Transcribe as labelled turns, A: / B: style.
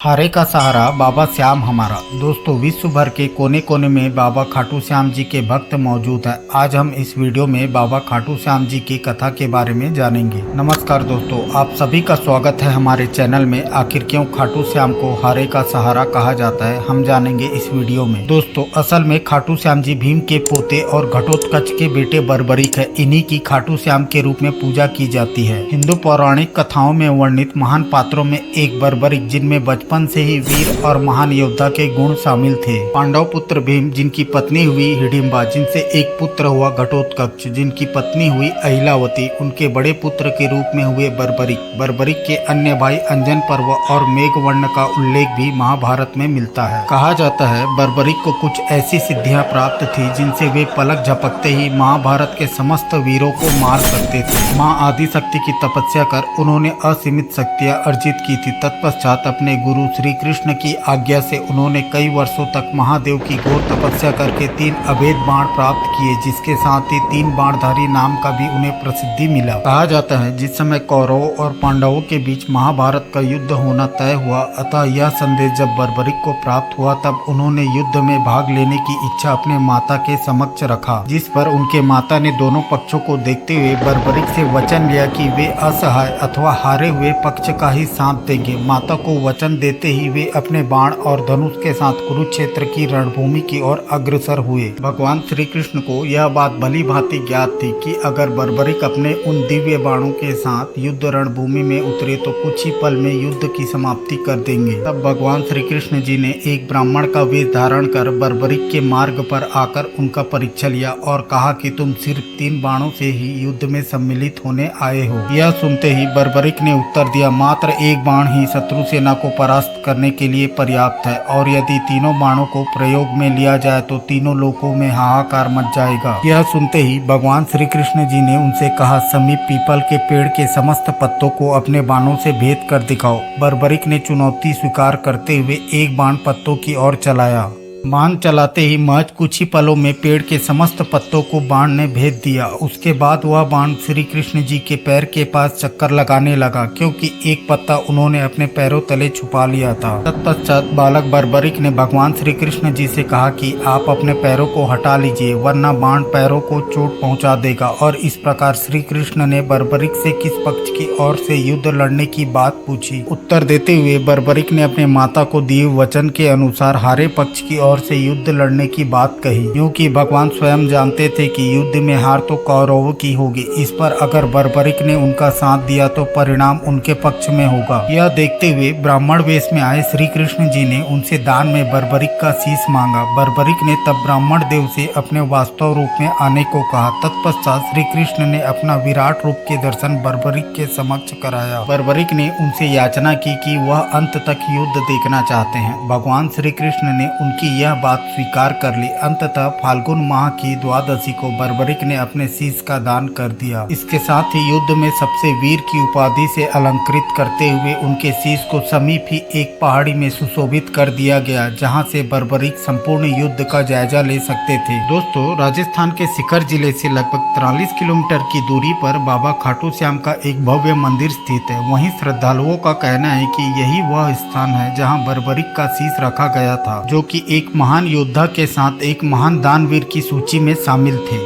A: हारे का सहारा बाबा श्याम हमारा। दोस्तों, विश्व भर के कोने कोने में बाबा खाटू श्याम जी के भक्त मौजूद हैं। आज हम इस वीडियो में बाबा खाटू श्याम जी की कथा के बारे में जानेंगे। नमस्कार दोस्तों, आप सभी का स्वागत है हमारे चैनल में। आखिर क्यों खाटू श्याम को हारे का सहारा कहा जाता है, हम जानेंगे इस वीडियो में। दोस्तों, असल में खाटू श्याम जी भीम के पोते और घटोत्कच के बेटे बर्बरिक है। इन्हीं की खाटू श्याम के रूप में पूजा की जाती है। हिंदू पौराणिक कथाओं में वर्णित महान पात्रों में एक बर्बरिक, जिनमें बचपन से ही वीर और महान योद्धा के गुण शामिल थे। पांडव पुत्र भीम, जिनकी पत्नी हुई हिडिंबा, जिनसे एक पुत्र हुआ घटोत्कच, जिनकी पत्नी हुई अहिलावती, उनके बड़े पुत्र के रूप में हुए बर्बरिक। बर्बरिक के अन्य भाई अंजन पर्व और मेघवर्ण का उल्लेख भी महाभारत में मिलता है। कहा जाता है बर्बरिक को कुछ ऐसी सिद्धियां प्राप्त थी जिनसे वे पलक झपकते ही महाभारत के समस्त वीरों को मार सकते थे। माँ आदिशक्ति की तपस्या कर उन्होंने असीमित शक्तियां अर्जित की थी। तत्पश्चात अपने गुरु श्री कृष्ण की आज्ञा से उन्होंने कई वर्षों तक महादेव की घोर तपस्या करके 3 अभेद बाण प्राप्त किए, जिसके साथ ही 3 बाणधारी नाम का भी उन्हें प्रसिद्धि मिला। कहा जाता है जिस समय कौरवों और पांडवों के बीच महाभारत का युद्ध होना तय हुआ, अतः यह संदेश जब बर्बरिक को प्राप्त हुआ, तब उन्होंने युद्ध में भाग लेने की इच्छा अपने माता के समक्ष रखा, जिस पर उनके माता ने दोनों पक्षों को देखते हुए बर्बरिक से वचन लिया कि वे असहाय अथवा हारे हुए पक्ष का ही साथ देंगे। माता को वचन देते ही वे अपने बाण और धनुष के साथ कुरुक्षेत्र की रणभूमि की ओर अग्रसर हुए। भगवान श्री कृष्ण को यह बात भली भांति ज्ञात थी कि अगर बर्बरिक अपने उन दिव्य बाणों के साथ युद्ध रणभूमि में उतरे तो कुछ ही पल में युद्ध की समाप्ति कर देंगे। तब भगवान श्री कृष्ण जी ने एक ब्राह्मण का वेश धारण कर बर्बरिक के मार्ग पर आकर उनका परीक्षा लिया और कहा कि तुम सिर्फ 3 बाणों से ही युद्ध में सम्मिलित होने आए हो। यह सुनते ही बर्बरिक ने उत्तर दिया, मात्र एक बाण ही शत्रु सेना को परास्त करने के लिए पर्याप्त है, और यदि तीनों बाणों को प्रयोग में लिया जाए तो तीनों लोकों में हाहाकार मच जाएगा। यह सुनते ही भगवान श्री कृष्ण जी ने उनसे कहा, समीप पीपल के पेड़ के समस्त पत्तों को अपने बाणों से भेद कर दिखाओ। बर्बरिक ने चुनौती स्वीकार करते हुए एक बाण पत्तों की ओर चलाया। बाण चलाते ही महज कुछ ही पलों में पेड़ के समस्त पत्तों को बाण ने भेद दिया। उसके बाद वह बाण श्री कृष्ण जी के पैर के पास चक्कर लगाने लगा, क्योंकि एक पत्ता उन्होंने अपने पैरों तले छुपा लिया था। तत्पश्चात बालक बर्बरिक ने भगवान श्री कृष्ण जी से कहा कि आप अपने पैरों को हटा लीजिए, वरना बाण पैरों को चोट पहुंचा देगा। और इस प्रकार श्री कृष्ण ने बर्बरिक से किस पक्ष की ओर से युद्ध लड़ने की बात पूछी। उत्तर देते हुए बर्बरिक ने अपने माता को दिए वचन के अनुसार हारे पक्ष की और से युद्ध लड़ने की बात कही, क्योंकि भगवान स्वयं जानते थे कि युद्ध में हार तो कौरवों की होगी। इस पर अगर बर्बरिक ने उनका साथ दिया तो परिणाम उनके पक्ष में होगा। यह देखते हुए ब्राह्मण वेश में आए श्री कृष्ण जी ने उनसे दान में बर्बरिक का शीश मांगा। बर्बरिक ने तब ब्राह्मण देव से अपने वास्तव रूप में आने को कहा। तत्पश्चात श्री कृष्ण ने अपना विराट रूप के दर्शन बर्बरिक के समक्ष कराया। बर्बरिक ने उनसे याचना की कि वह अंत तक युद्ध देखना चाहते हैं। भगवान श्री कृष्ण ने उनकी यह बात स्वीकार कर ली। अंततः फाल्गुन माह की द्वादशी को बर्बरिक ने अपने शीश का दान कर दिया। इसके साथ ही युद्ध में सबसे वीर की उपाधि से अलंकृत करते हुए उनके शीश को समीप ही एक पहाड़ी में सुशोभित कर दिया गया, जहां से बर्बरिक संपूर्ण युद्ध का जायजा ले सकते थे। दोस्तों, राजस्थान के सीकर जिले से लगभग 43 किलोमीटर की दूरी पर बाबा खाटू श्याम का एक भव्य मंदिर स्थित है। वहीं श्रद्धालुओं का कहना है कि यही वह स्थान है जहां बर्बरिक का शीश रखा गया था, जो कि एक महान योद्धा के साथ एक महान दानवीर की सूची में शामिल थे।